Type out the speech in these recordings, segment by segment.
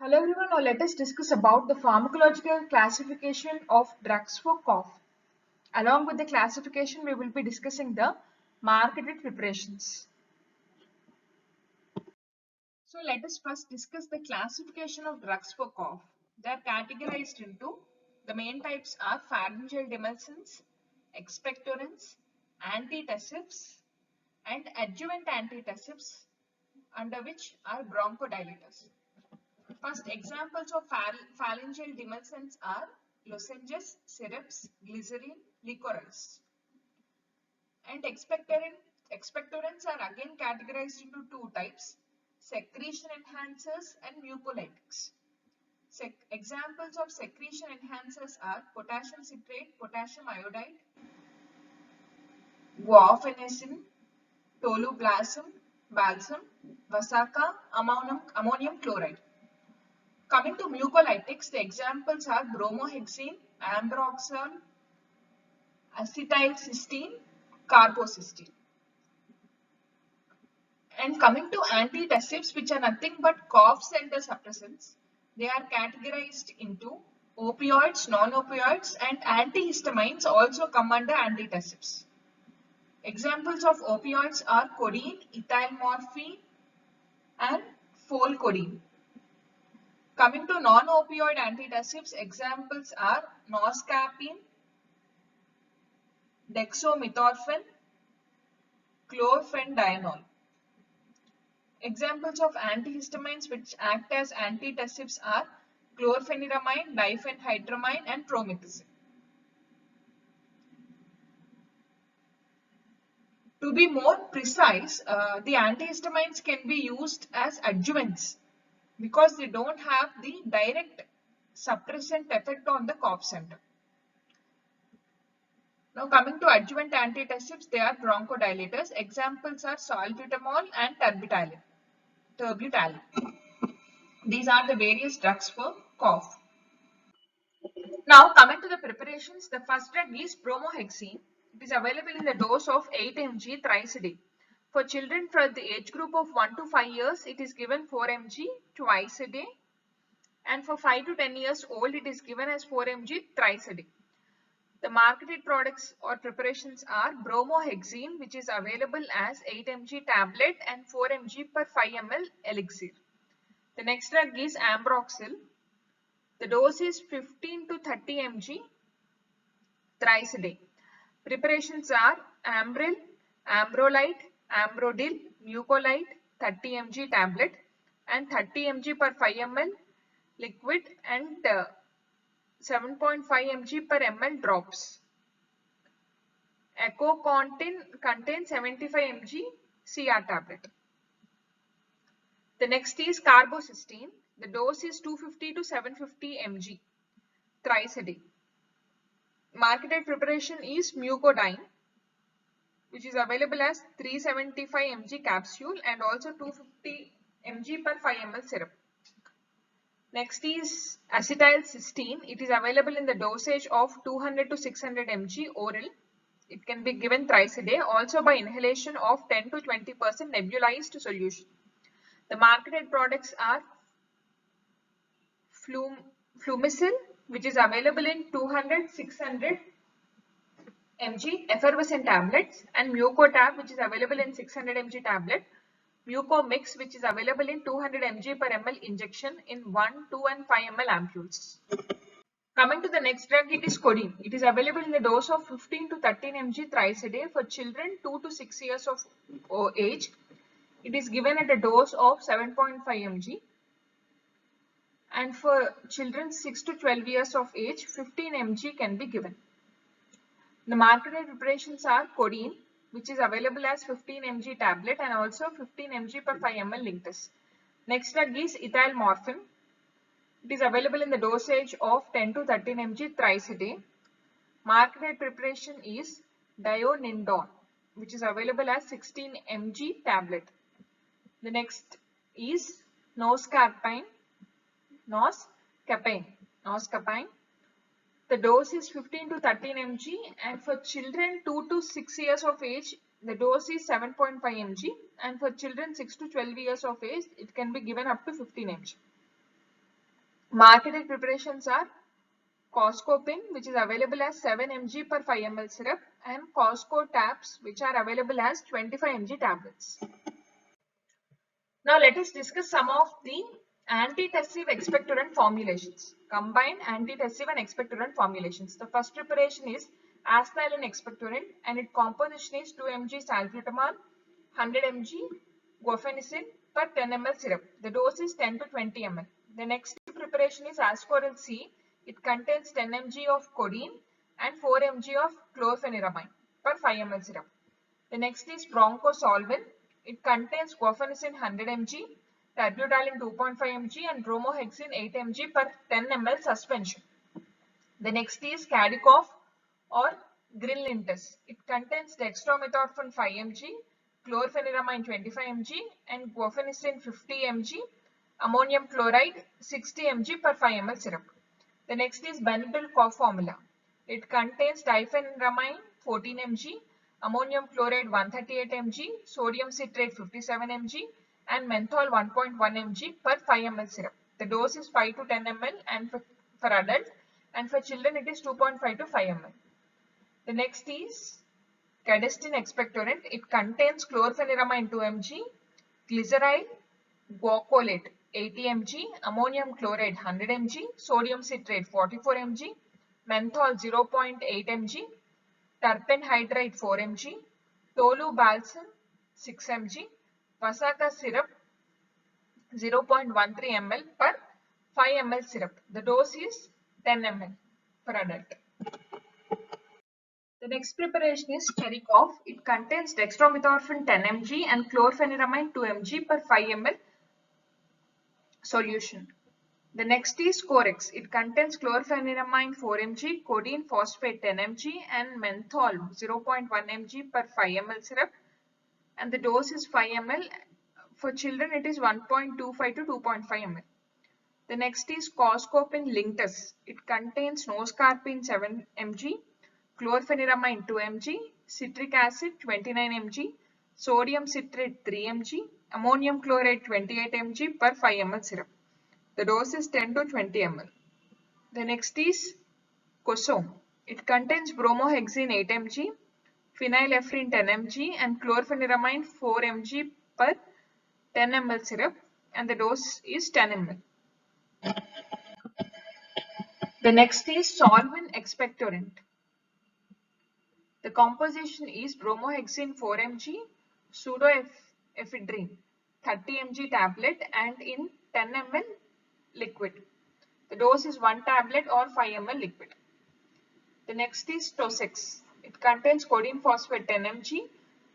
Hello everyone, now let us discuss about the pharmacological classification of drugs for cough. Along with the classification, we will be discussing the marketed preparations. So let us first discuss the classification of drugs for cough. They are categorized into the main types are pharyngeal demulcents, expectorants, antitussives, and adjuvant antitussives, under which are bronchodilators. First, examples of pharyngeal demulcents are lozenges, syrups, glycerin, liqueurs. And expectorants are again categorized into two types, secretion enhancers and mucolytics. Examples of secretion enhancers are potassium citrate, potassium iodide, guaifenesin, toluplasm, balsam, vasaka, ammonium chloride. Coming to mucolytics, the examples are bromohexane, ambroxol, acetylcysteine, carbocysteine. And coming to antitussives, which are nothing but cough center suppressants, they are categorized into opioids, non-opioids, and antihistamines also come under antitussives. Examples of opioids are codeine, ethyl morphine, and folcodeine. Coming to non-opioid antitussives, examples are noscapine, dextromethorphan, chlorpheniramine. Examples of antihistamines which act as antitussives are chlorpheniramine, diphenhydramine, and promethazine. To be more precise, the antihistamines can be used as adjuvants because they don't have the direct suppressant effect on the cough center. Now coming to adjuvant antitussives, they are bronchodilators. Examples are salbutamol and terbutalin. These are the various drugs for cough. Now coming to the preparations, the first drug is bromohexane. It is available in the dose of 8 mg thrice a day. For children from the age group of 1 to 5 years, it is given 4 mg twice a day. And for 5 to 10 years old, it is given as 4 mg thrice a day. The marketed products or preparations are bromohexane, which is available as 8 mg tablet and 4 mg per 5 ml elixir. The next drug is ambroxol. The dose is 15 to 30 mg thrice a day. Preparations are Ambril, Ambrolite, Ambrodil, Mucolite, 30 mg tablet and 30 mg per 5 ml liquid and 7.5 mg per ml drops. Echo contains 75 mg CR tablet. The next is carbocysteine. The dose is 250 to 750 mg thrice a day. Marketed preparation is mucodyne, which is available as 375 mg capsule and also 250 mg per 5 ml syrup. Next is acetylcysteine. It is available in the dosage of 200 to 600 mg oral. It can be given thrice a day, also by inhalation of 10 to 20% nebulized solution. The marketed products are Flumicil, which is available in 200-600 mg effervescent tablets, and Mucotab, which is available in 600 mg tablet. Mucomix, which is available in 200 mg per ml injection in 1, 2 and 5 ml ampoules. Coming to the next drug, it is codeine. It is available in the dose of 15 to 13 mg thrice a day for children 2 to 6 years of age. It is given at a dose of 7.5 mg. And for children 6 to 12 years of age, 15 mg can be given. The marketed preparations are codeine, which is available as 15 mg tablet and also 15 mg per 5 ml linctus. Next drug is ethyl morphine. It is available in the dosage of 10 to 13 mg thrice a day. Marketed preparation is dionindone, which is available as 16 mg tablet. The next is noscapine. The dose is 15 to 13 mg and for children 2 to 6 years of age, the dose is 7.5 mg and for children 6 to 12 years of age, it can be given up to 15 mg. Marketed preparations are Coscopin, which is available as 7 mg per 5 ml syrup, and Cosco tabs, which are available as 25 mg tablets. Now let us discuss some of the antitussive expectorant formulations. Combined antitussive and expectorant formulations. The first preparation is acetylene expectorant and its composition is 2 mg salbutamol, 100 mg guaifenesin per 10 ml syrup. The dose is 10 to 20 ml. The next preparation is Ascoril C. It contains 10 mg of codeine and 4 mg of chlorpheniramine per 5 ml syrup. The next is bronchosolvin. It contains guaifenesin 100 mg, terbutaline 2.5 mg and bromohexine 8 mg per 10 ml suspension. The next is Cadikoff or Grinlintus. It contains dextromethorphan 5 mg, chlorpheniramine 25 mg and guaifenesin 50 mg, ammonium chloride 60 mg per 5 ml syrup. The next is Benadryl cough formula. It contains diphenhydramine 14 mg, ammonium chloride 138 mg, sodium citrate 57 mg and menthol 1.1 mg per 5 ml syrup. The dose is 5 to 10 ml and for adults, and for children it is 2.5 to 5 ml. The next is Cadestin expectorant. It contains chlorpheniramine 2 mg, glyceryl guacolate 80 mg, ammonium chloride 100 mg, sodium citrate 44 mg, menthol 0.8 mg, terpenhydrite 4 mg, tolubalsam 6 mg, Vasaka syrup 0.13 ml per 5 ml syrup. The dose is 10 ml per adult. The next preparation is Cherikov. It contains dextromethorphan 10 mg and chlorpheniramine 2 mg per 5 ml solution. The next is Corex. It contains chlorpheniramine 4 mg, codeine phosphate 10 mg and menthol 0.1 mg per 5 ml syrup, and the dose is 5 ml. For children it is 1.25 to 2.5 ml. The next is Coscopin Linctus. It contains noscarpine 7 mg, chlorpheniramine 2 mg, citric acid 29 mg, sodium citrate 3 mg, ammonium chloride 28 mg per 5 ml syrup. The dose is 10 to 20 ml. The next is Cosome. It contains bromohexine 8 mg, phenylephrine 10 mg and chlorpheniramine 4 mg per 10 ml syrup, and the dose is 10 ml. The next is Solvin expectorant. The composition is bromohexine 4 mg, pseudoephedrine 30 mg tablet and in 10 ml liquid. The dose is 1 tablet or 5 ml liquid. The next is Tosex. It contains codeine phosphate 10 mg,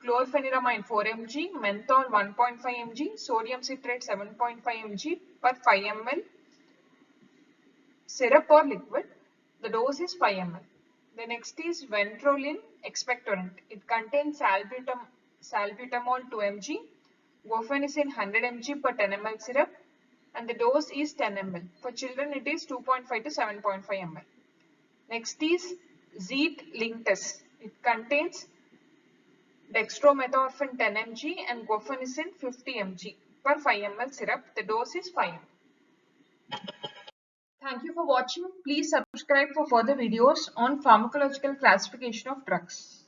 chlorpheniramine 4 mg, menthol 1.5 mg, sodium citrate 7.5 mg per 5 ml syrup or liquid. The dose is 5 ml. The next is Ventrolin expectorant. It contains salbutamol 2 mg, guaifenesin 100 mg per 10 ml syrup, and the dose is 10 ml. For children it is 2.5 to 7.5 ml. Next is Zeet Linctus. It contains dextromethorphan 10 mg and guaifenesin 50 mg per 5 ml syrup. The dose is 5 ml. Thank you for watching. Please subscribe for further videos on pharmacological classification of drugs.